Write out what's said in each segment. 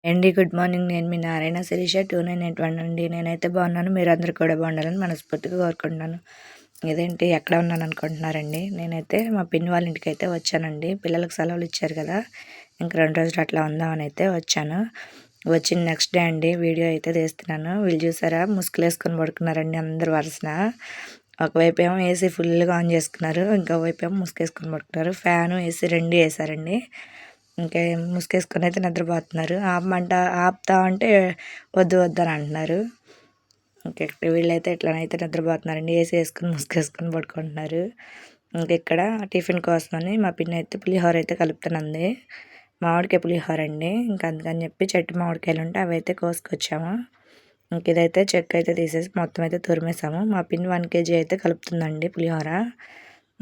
Good morning. నేను మీ నారాయణ శిరీష 2981 అండి. నేనైతే బాగున్నాను. మీరందరూ కూడా బాగుండాలని మనస్ఫూర్తిగా కోరుకుంటున్నాను. ఇదేంటి ఎక్కడ ఉన్నాను అనుకుంటున్నారండి. నేనైతే మా పిన్ని వాళ్ళ ఇంటికైతే వచ్చానండి. పిల్లలకు సెలవులు ఇచ్చారు కదా, ఇంక 2 రోజులు అట్లా ఉందామని అయితే వచ్చాను. వచ్చిన నెక్స్ట్ డే అండి వీడియో అయితే తీస్తున్నాను. వీళ్ళు చూసారా ముసుగులేసుకొని పడుకున్నారండి అందరు వరుసన. ఒకవైపు ఏమో ఏసీ ఫుల్గా ఆన్ చేసుకున్నారు, ఇంకోవైపు ఏమో ముసుగేసుకొని పడుకున్నారు. ఫ్యాను ఏసీ 2 వేసారండి. ఇంకా ముసుగేసుకొని అయితే నిద్రపోతున్నారు. ఆపుతా అంటే వద్దు వద్దు అని అంటున్నారు. ఇంకా వీళ్ళైతే ఇట్లనైతే నిద్రపోతున్నారండి. ఏసీ వేసుకొని ముసుగేసుకొని పడుకుంటున్నారు. ఇక్కడ టిఫిన్ కోసమని మా పిన్ని అయితే పులిహోర అయితే కలుపుతున్నది. మామిడికాయ పులిహోర అండి. ఇంకా అందుకని చెప్పి చెట్టు మామిడికాయలు ఉంటే అవి అయితే కోసుకొచ్చాము. ఇంక ఇదైతే చెక్క అయితే తీసేసి మొత్తం అయితే తురిమేసాము. మా పిన్ని 1 kg అయితే కలుపుతుందండి పులిహోర.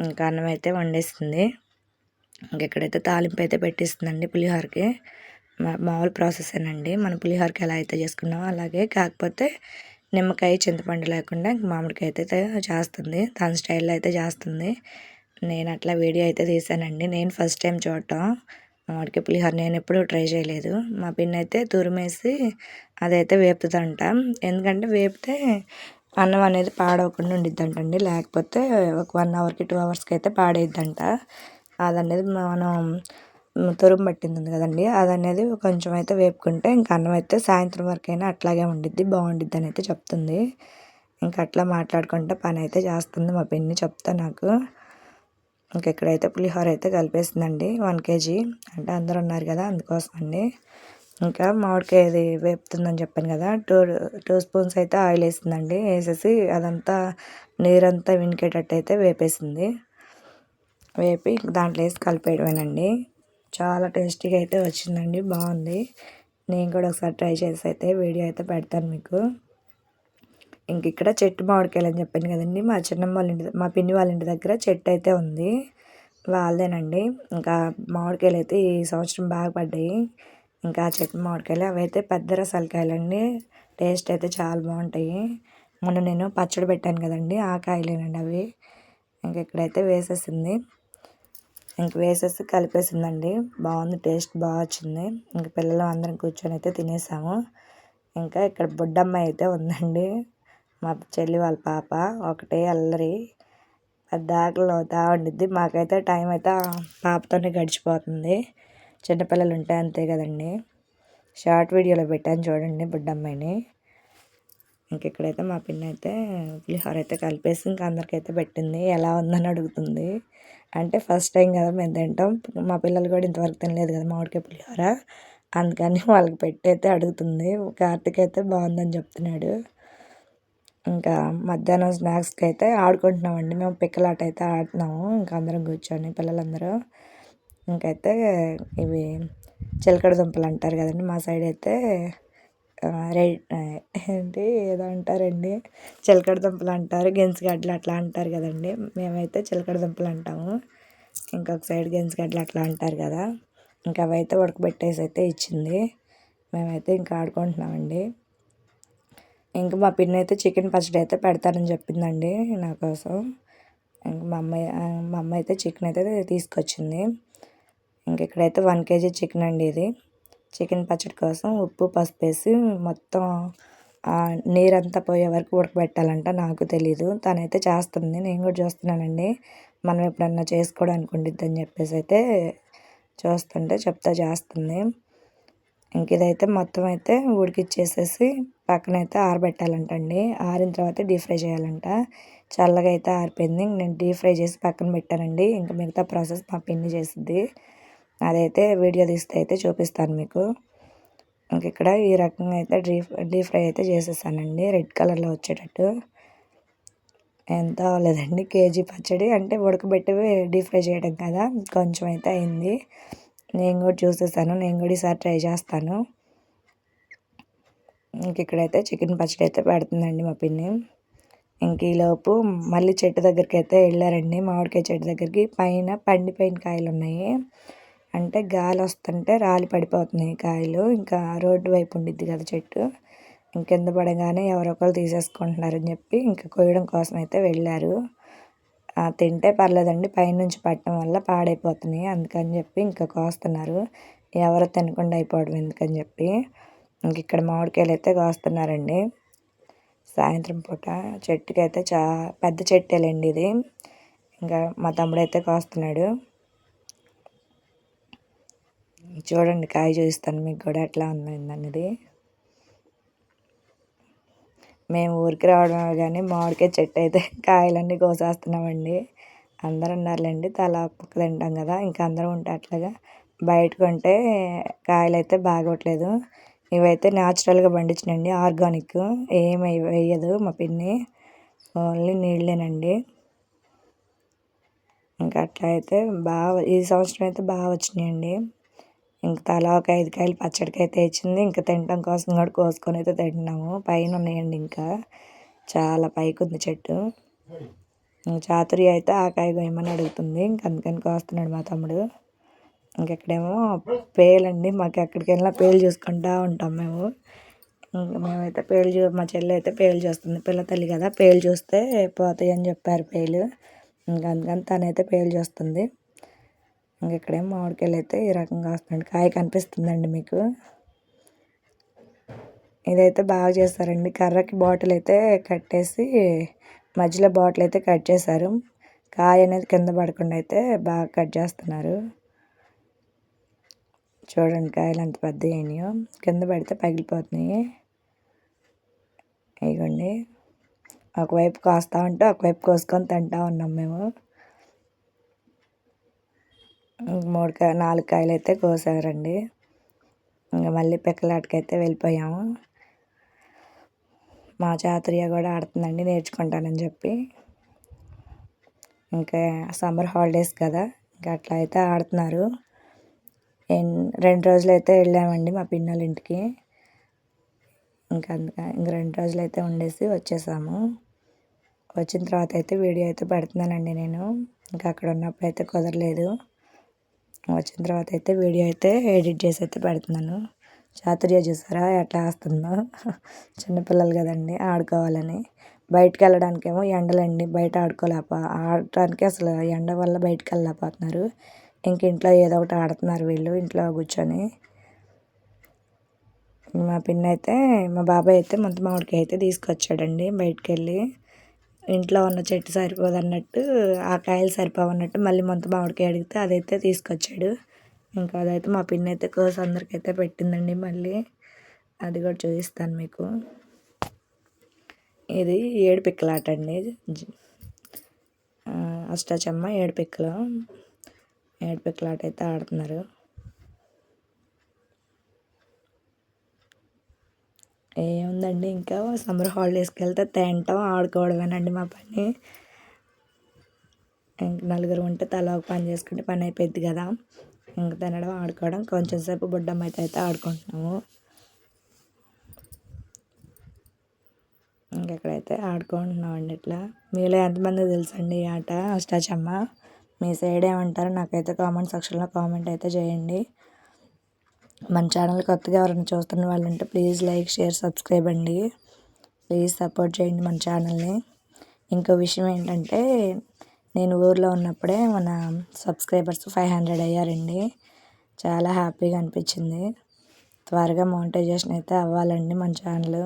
ఇంకా అన్నం అయితే వండేస్తుంది. ఇక్కడైతే తాలింపు అయితే పెట్టిస్తుందండి పులిహోరకి. మామూలు ప్రాసెసేనండి. మనం పులిహోరకి ఎలా అయితే చేసుకున్నామో అలాగే, కాకపోతే నిమ్మకాయ చింతపండు లేకుండా మామిడికాయ అయితే చేస్తుంది. తన స్టైల్లో అయితే చేస్తుంది. నేను అట్లా వీడియో అయితే తీసానండి. నేను ఫస్ట్ టైం చూడటం మామిడికాయ పులిహోర. నేను ఎప్పుడూ ట్రై చేయలేదు. మా పిన్ని అయితే తురిమేసి అదైతే వేపుతుందంట. ఎందుకంటే వేపితే అన్నం అనేది పాడవకుండా ఉండిద్దంటండి. లేకపోతే ఒక 1 అవర్కి 2 అవర్స్కి అయితే పాడైద్దంట. అదనేది మనం తురుము పట్టింది ఉంది కదండి, అదనేది కొంచెం అయితే వేపుకుంటే ఇంకా అన్నం అయితే సాయంత్రం వరకైనా అట్లాగే ఉండిద్ది, బాగుండిద్ది అని అయితే చెప్తుంది. ఇంకా అట్లా మాట్లాడుకుంటే పని అయితే చేస్తుంది మా పిన్ని చెప్తా నాకు. ఇంక ఇక్కడైతే పులిహోర అయితే కలిపేసిందండి 1 kg. అంటే అందరూ ఉన్నారు కదా అందుకోసం అండి. ఇంకా మామిడికాయ అది వేపుతుందని చెప్పాను కదా, 2 స్పూన్స్ అయితే ఆయిల్ వేసిందండి. వేసేసి అదంతా నీరంతా వినికేటట్టు అయితే వేపేసింది. వేపి దాంట్లో వేసి కలిపేయడమేనండి. చాలా టేస్టీగా అయితే వచ్చిందండి, బాగుంది. నేను కూడా ఒకసారి ట్రై చేసి అయితే వీడియో అయితే పెడతాను మీకు. ఇంక ఇక్కడ చెట్టు మామిడికాయలు అని చెప్పాను కదండి, మా చిన్నమ్మ వాళ్ళ ఇంటి మా పిన్ని వాళ్ళ ఇంటి దగ్గర చెట్టు అయితే ఉంది, వాళ్ళదేనండి. ఇంకా మామిడికాయలు అయితే ఈ సంవత్సరం బాగా పడ్డాయి. ఇంకా చెట్టు మామిడికాయలు అవి అయితే పెద్ద రసాలకాయలండి. టేస్ట్ అయితే చాలా బాగుంటాయి. మొన్న నేను పచ్చడి పెట్టాను కదండి, ఆ కాయలేనండి అవి. ఇంక ఇక్కడైతే వేసేసింది. ఇంక వేసేసి కలిపేసిందండి. బాగుంది, టేస్ట్ బాగా వచ్చింది. ఇంక పిల్లలు అందరం కూర్చొని అయితే తినేసాము. ఇంకా ఇక్కడ బుడ్డమ్మాయి అయితే ఉందండి, మా చెల్లి వాళ్ళ పాప. ఒకటే అల్లరి, పెద్ద ఆకలి అవుతా ఉండిద్ది. మాకైతే టైం అయితే పాపతోనే గడిచిపోతుంది. చిన్నపిల్లలు ఉంటే అంతే కదండి. షార్ట్ వీడియోలో పెట్టాను చూడండి బుడ్డమ్మాయిని. ఇంక ఇక్కడైతే మా పిన్ని అయితే పులిహోర అయితే కలిపేసి ఇంకా అందరికైతే పెట్టింది. ఎలా ఉందని అడుగుతుంది. అంటే ఫస్ట్ టైం కదా మేము తింటాం. మా పిల్లలు కూడా ఇంతవరకు తినలేదు కదా మామిడికాయ పులిహోర, అందుకని వాళ్ళకి పెట్టి అయితే అడుగుతుంది. కార్తీక్ అయితే బాగుందని చెప్తున్నాడు. ఇంకా మధ్యాహ్నం స్నాక్స్కి అయితే ఆడుకుంటున్నామండి. మేము పిక్కలాట అయితే ఆడుతున్నాము ఇంకా అందరం కూర్చొని పిల్లలందరూ. ఇంకైతే ఇవి చిలకడ దుంపలు అంటారు కదండి, మా సైడ్ అయితే ఏంటి ఏదో అంటారండి, చిలకడ దుంపలు అంటారు, గెంజిగడ్డలు అట్లా అంటారు కదండి. మేమైతే చిలకడ దుంపలు అంటాము. ఇంకొక సైడ్ గెంజిగడ్డలు అట్లా అంటారు కదా. ఇంకా అవైతే ఉడకబెట్టేసి అయితే ఇచ్చింది. మేమైతే ఇంకా ఆడుకుంటున్నామండి. ఇంకా మా పిన్ని అయితే చికెన్ పచ్చడి అయితే పెడతానని చెప్పిందండి నా కోసం. ఇంక మా అమ్మ అయితే చికెన్ అయితే తీసుకొచ్చింది. ఇంక ఇక్కడైతే 1 kg చికెన్ అండి ఇది. చికెన్ పచ్చడి కోసం ఉప్పు పసుపు వేసి మొత్తం నీరంతా పోయే వరకు ఉడకబెట్టాలంట. నాకు తెలీదు, తనైతే చేస్తుంది. నేను కూడా చూస్తున్నానండి. మనం ఎప్పుడన్నా చేసుకోవడానికి ఉండిద్ది అని చెప్పేసి అయితే చూస్తుంటే చెప్తా చేస్తుంది. ఇంక ఇదైతే మొత్తం అయితే ఉడికిచ్చేసేసి పక్కనైతే ఆరబెట్టాలంటండి. ఆరిన తర్వాత డీప్ ఫ్రై చేయాలంట. చల్లగా అయితే ఆరిపోయింది. నేను డీప్ ఫ్రై చేసి పక్కన పెట్టానండి. ఇంకా మిగతా ప్రాసెస్ మా పిన్ని చేసిద్ది. అదైతే వీడియో తీస్తే అయితే చూపిస్తాను మీకు. ఇంక ఇక్కడ ఈ రకంగా అయితే డీప్ ఫ్రై అయితే చేసేసానండి, రెడ్ కలర్లో వచ్చేటట్టు. ఎంత అవ్వలేదండి, కేజీ పచ్చడి అంటే ఉడకబెట్టి డీప్ ఫ్రై చేయడం కదా, కొంచెం అయితే అయింది. నేను కూడా చూసేసాను. నేను కూడా ఈసారి ట్రై చేస్తాను. ఇంక ఇక్కడైతే చికెన్ పచ్చడి అయితే పెడుతుందండి మా పిన్ని. ఇంక ఈలోపు మళ్ళీ చెట్టు దగ్గరికి అయితే వెళ్ళారండి, మామిడికాయ చెట్టు దగ్గరికి. పైన పండిపోయిన కాయలు ఉన్నాయి, అంటే గాలి వస్తుంటే రాలి పడిపోతున్నాయి కాయలు. ఇంకా రోడ్డు వైపు ఉండిద్ది కదా చెట్టు, ఇంకెంద పడగానే ఎవరో ఒకరు తీసేసుకుంటున్నారని చెప్పి ఇంకా కోయడం కోసం అయితే వెళ్ళారు. తింటే పర్లేదండి, పైనుంచి పట్టడం వల్ల పాడైపోతున్నాయి, అందుకని చెప్పి ఇంకా కోస్తున్నారు. ఎవరు తినకుండా అయిపోవడం ఎందుకని చెప్పి ఇంక ఇక్కడ మామిడికాయలు అయితే కోస్తున్నారండి. సాయంత్రం పూట చెట్టుకి అయితే పెద్ద చెట్టేలేండి ఇది. ఇంకా మా తమ్ముడు అయితే కోస్తున్నాడు. చూడండి కాయ చూపిస్తాను మీకు కూడా ఎట్లా ఉందనేది. మేము ఊరికి రావడం కానీ మామిడికాయ చెట్టు అయితే కాయలన్నీ కోసేస్తున్నామండి. అందరూ ఉన్నారులేండి, తలా ఒక్కొక్క తింటాం కదా, ఇంకా అందరం ఉంటే అట్లాగా. బయట కొంటే కాయలు అయితే బాగోట్లేదు. ఇవైతే న్యాచురల్గా పండించినండి, ఆర్గానిక్, ఏమి వేయదు మా పిన్ని, ఓన్లీ నీళ్ళేనండి. ఇంకా అట్లా అయితే బాగా ఈ సంవత్సరం అయితే బాగా వచ్చినాయండి. ఇంక తలా ఒక 5 కాయలు పచ్చడికి అయితే ఇచ్చింది. ఇంకా తినడం కోసం కూడా కోసుకొని అయితే తింటున్నాము. పైన ఉన్నాయండి, ఇంకా చాలా పైకి ఉంది చెట్టు. చాతుర్య అయితే ఆ కాయ కోయమని అడుగుతుంది, ఇంక అందుకని కోస్తున్నాడు మా తమ్ముడు. ఇంకెక్కడేమో పేలండి, మాకు ఎక్కడికి వెళ్ళినా పేలు చూసుకుంటూ ఉంటాం మేము. ఇంకా మేమైతే మా చెల్లి అయితే పేలు చూస్తుంది, పిల్ల తల్లి కదా, పేలు చూస్తే పోతాయి అని చెప్పారు పేలు. ఇంకా అందుకని తనైతే పేలు చూస్తుంది. ఇంకెక్కడేమో మామిడికాయలు అయితే ఈ రకంగా వస్తుంది. కాయ కనిపిస్తుందండి మీకు. ఇదైతే బాగా చేస్తారండి, కర్రకి బాటిల్ అయితే కట్టేసి మధ్యలో బాటిల్ అయితే కట్ చేశారు. కాయ అనేది కింద పడకుండా అయితే బాగా కట్ చేస్తున్నారు. చూడండి కాయలు ఎంత పెద్ద అయినాయో, కింద పడితే పగిలిపోతున్నాయి. ఇదిగోండి, ఒకవైపు కోస్తా ఉంటే ఒకవైపు కోసుకొని తింటా ఉన్నాం మేము. 4 కాయలు అయితే కోసారండి. ఇంకా మళ్ళీ పిక్కలాటకైతే వెళ్ళిపోయాము. మా చాతుర్య కూడా ఆడుతుందండి, నేర్చుకుంటానని చెప్పి. ఇంకా సమ్మర్ హాలిడేస్ కదా, ఇంకా అట్లా అయితే ఆడుతున్నారు. 2 రోజులు అయితే వెళ్ళామండి మా పిన్నోళ్ళ ఇంటికి. ఇంక 2 రోజులు అయితే ఉండేసి వచ్చేసాము. వచ్చిన తర్వాత అయితే వీడియో అయితే పెడుతున్నానండి నేను. ఇంకా అక్కడ ఉన్నప్పుడు అయితే కుదరలేదు. వచ్చిన తర్వాత అయితే వీడియో అయితే ఎడిట్ చేసి అయితే పెడుతున్నాను. చాతుర్య చూసారా ఎట్లా వస్తుందో, చిన్నపిల్లలు కదండి, ఆడుకోవాలని. బయటకు వెళ్ళడానికేమో ఎండలండి, బయట ఆడటానికి అసలు ఎండ వల్ల బయటకు వెళ్ళలేకపోతున్నారు. ఇంక ఇంట్లో ఏదో ఒకటి ఆడుతున్నారు వీళ్ళు ఇంట్లో కూర్చొని. మా బాబాయ్ అయితే ముంత మామిడికాయ అయితే తీసుకొచ్చాడండి బయటకు వెళ్ళి. ఇంట్లో ఉన్న చెట్టు సరిపోదన్నట్టు, ఆ కాయలు సరిపోవన్నట్టు మళ్ళీ ముంత మామిడికాయ అడిగితే అదైతే తీసుకొచ్చాడు. ఇంకా అదైతే మా పిన్ని అయితే కోసి అందరికైతే పెట్టిందండి. మళ్ళీ అది కూడా చూపిస్తాను మీకు. ఇది 7 పిక్కలాట అండి, అష్టాచమ్మ 7 పిక్కలు. 7 పిక్కలాట అయితే ఆడుతున్నారు. ఏముందండి, ఇంకా సమ్మర్ హాలిడేస్కి వెళ్తే తినటం ఆడుకోవడమేనండి మా పని. ఇంక నలుగురు ఉంటే తలా ఒక పని చేసుకుంటే పని అయిపోద్ది కదా. ఇంక తినడం ఆడుకోవడం, కొంచెం సేపు బుడ్డమ్మ అయితే ఆడుకుంటున్నాము. ఇంకెక్కడైతే ఆడుకుంటున్నామండి ఇట్లా. మీలో ఎంతమంది తెలుసండి ఈ ఆట అష్టాచమ్మ? మీ సైడ్ ఏమంటారో నాకైతే కామెంట్ సెక్షన్లో కామెంట్ అయితే చేయండి. మన ఛానల్ కొత్తగా ఎవరైనా చూస్తున్న వాళ్ళు ఉంటే ప్లీజ్ లైక్, షేర్, సబ్స్క్రైబ్ అండి. ప్లీజ్ సపోర్ట్ చేయండి మన ఛానల్ని. ఇంకో విషయం ఏంటంటే, నేను ఊర్లో ఉన్నప్పుడే మన సబ్స్క్రైబర్స్ 500 అయ్యారండి. చాలా హ్యాపీగా అనిపించింది. త్వరగా మోనిటైజేషన్ అయితే అవ్వాలండి మన ఛానల్.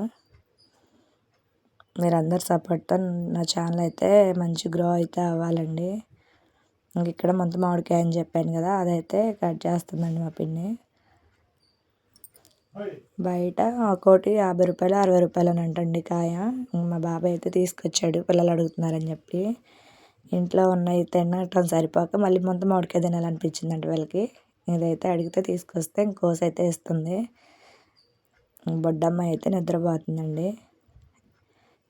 మీరందరు సపోర్ట్తో నా ఛానల్ అయితే మంచి గ్రో అయితే అవ్వాలండి. ఇంక ఇక్కడ ముంత మామిడికాయ అని చెప్పాను కదా, అదైతే కట్ చేస్తుందండి మా పిన్ని. బయట ఒక్కోటి 50 రూపాయలు 60 రూపాయలు అని అంటండి కాయ. మా బాబాయ్ అయితే తీసుకొచ్చాడు, పిల్లలు అడుగుతున్నారని చెప్పి. ఇంట్లో ఉన్నాయి తినటం సరిపోక మళ్ళీ ముంత మామిడికాయ తినాలనిపించిందంట వీళ్ళకి. ఇదైతే అడిగితే తీసుకొస్తే ఇంకోసి అయితే ఇస్తుంది. బొడ్డమ్మ అయితే నిద్రపోతుందండి.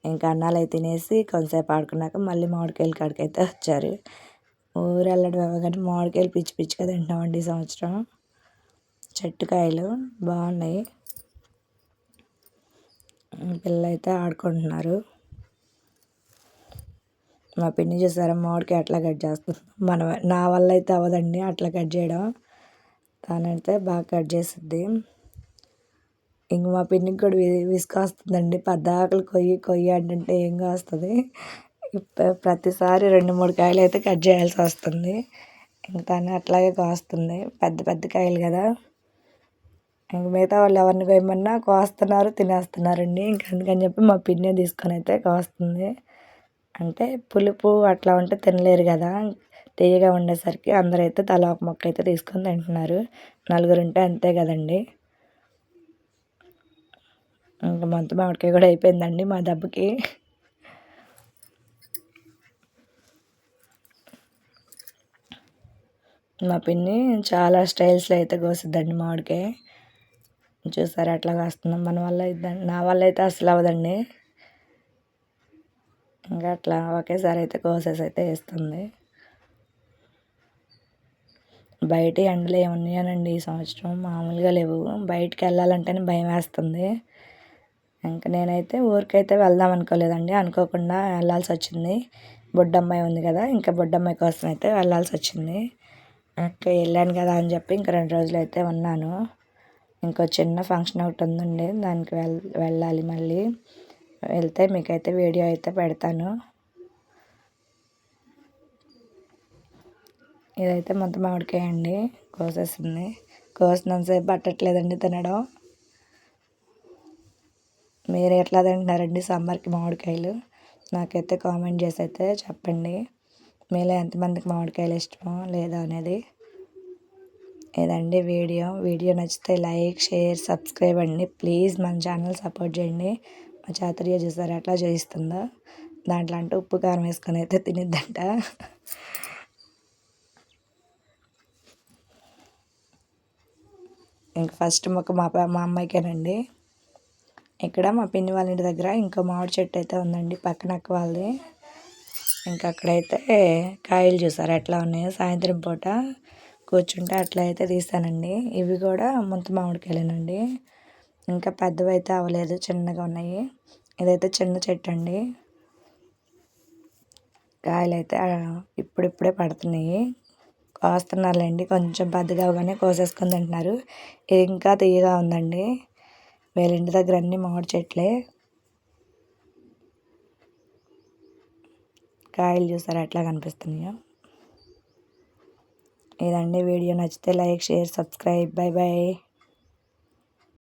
ఇంకా అన్నాలు అయితే తినేసి కొంతసేపు ఆడుకున్నాక మళ్ళీ మామిడికాయల కాడికి అయితే వచ్చారు. ఊరు వెళ్ళడం కానీ మామిడికాయలు పిచ్చి పిచ్చిగా తింటున్నామండి ఈ సంవత్సరం. చెట్టు కాయలు బాగున్నాయి. పిల్లలు అయితే ఆడుకుంటున్నారు. మా పిన్ని చూసారా మామిడికాయ అట్లా కట్ చేస్తుంది. నా వల్ల అయితే అవ్వదండి అట్లా కట్ చేయడం, తనైతే బాగా కట్ చేస్తుంది. ఇంక మా పిన్నికి కూడా విసుకొస్తుందండి, పద్దాకలు కొయ్యి అంటే ఏం కాస్తుంది. ప్రతిసారి 2-3 కాయలు అయితే కట్ చేయాల్సి వస్తుంది. ఇంక తను అట్లాగే కాస్తుంది, పెద్ద పెద్ద కాయలు కదా. ఇంక మిగతా వాళ్ళు ఎవరిని కోయమన్నా కోస్తున్నారు, తినేస్తున్నారండి. ఇంక అందుకని చెప్పి మా పిన్నే తీసుకొని అయితే కోస్తుంది. అంటే పులుపు అట్లా ఉంటే తినలేరు కదా, తీయగా ఉండేసరికి అందరైతే తలా ఒక మొక్క అయితే తీసుకొని తింటున్నారు. నలుగురుంటే అంతే కదండి. ఇంక మొత్తం మామిడికాయ కూడా అయిపోయిందండి మా దెబ్బకి. మా పిన్ని చాలా స్టైల్స్లో అయితే కోసిద్దండి మామిడికాయ. చూసారా ఎట్లా కోస్తున్నాం. మన వల్ల అయిద్దండి, నా వల్ల అయితే అసలు అవ్వదండి. ఇంకా అట్లా ఒకేసారి అయితే కోసేసి అయితే వేస్తుంది. బయట ఎండలు ఏమున్నాయనండి ఈ సంవత్సరం మామూలుగా లేవు. బయటికి వెళ్ళాలంటేనే భయం వేస్తుంది. ఇంకా నేనైతే ఊరికైతే వెళ్దాం అనుకోలేదండి, అనుకోకుండా వెళ్ళాల్సి వచ్చింది. బొడ్డమ్మాయి ఉంది కదా, ఇంకా బొడ్డమ్మాయి కోసం అయితే వెళ్ళాల్సి వచ్చింది. ఇంకా వెళ్ళాను కదా అని చెప్పి ఇంకా 2 రోజులు అయితే ఉన్నాను. ఇంకో చిన్న ఫంక్షన్ ఒకటి ఉందండి, దానికి వెళ్ళాలి మళ్ళీ. వెళ్తే మీకైతే వీడియో అయితే పెడతాను. ఇదైతే మొత్తం మామిడికాయ అండి, కోసేసింది. కోసినంతసేపు పట్టట్లేదండి తినడం. మీరు ఎట్లా తింటున్నారండి సమ్మర్కి మామిడికాయలు? నాకైతే కామెంట్ చేసి అయితే చెప్పండి. మీలో ఎంతమందికి మామిడికాయలు ఇష్టమో లేదో అనేది. ఇదండి వీడియో నచ్చితే లైక్, షేర్, సబ్స్క్రైబ్ అండి. ప్లీజ్ మన ఛానల్ సపోర్ట్ చేయండి. మా చాతుర్య చూసారు ఎట్లా చేయిస్తుందో. దాంట్లో అంటే ఉప్పు కారం వేసుకొని అయితే తినిద్దంట. ఇంక ఫస్ట్ మొక్క మా అమ్మాయికేనండి. ఇక్కడ మా పిన్ని వాళ్ళ ఇంటి దగ్గర ఇంకో మామిడి చెట్టు అయితే ఉందండి, పక్కన అక్క వాళ్ళది. ఇంకా అక్కడైతే కాయలు చూసారు ఎట్లా ఉన్నాయో. సాయంత్రం పూట కూర్చుంటే అట్లా అయితే తీసానండి. ఇవి కూడా ముంత మామిడికాయలేనండి, ఇంకా పెద్దవి అయితే అవ్వలేదు, చిన్నగా ఉన్నాయి. ఇదైతే చిన్న చెట్టు అండి. కాయలు అయితే ఇప్పుడిప్పుడే పడుతున్నాయి. కోస్తున్నారులేండి, కొంచెం పెద్దగా అవగానే కోసేసుకొని తింటున్నారు. ఇది ఇంకా తీయగా ఉందండి. వీళ్ళ ఇంటి దగ్గర అన్ని మామిడి చెట్లే. కాయలు చూసారా ఎట్లా కనిపిస్తున్నాయో. ఇదండి వీడియో నచ్చితే like, share, subscribe. Bye bye.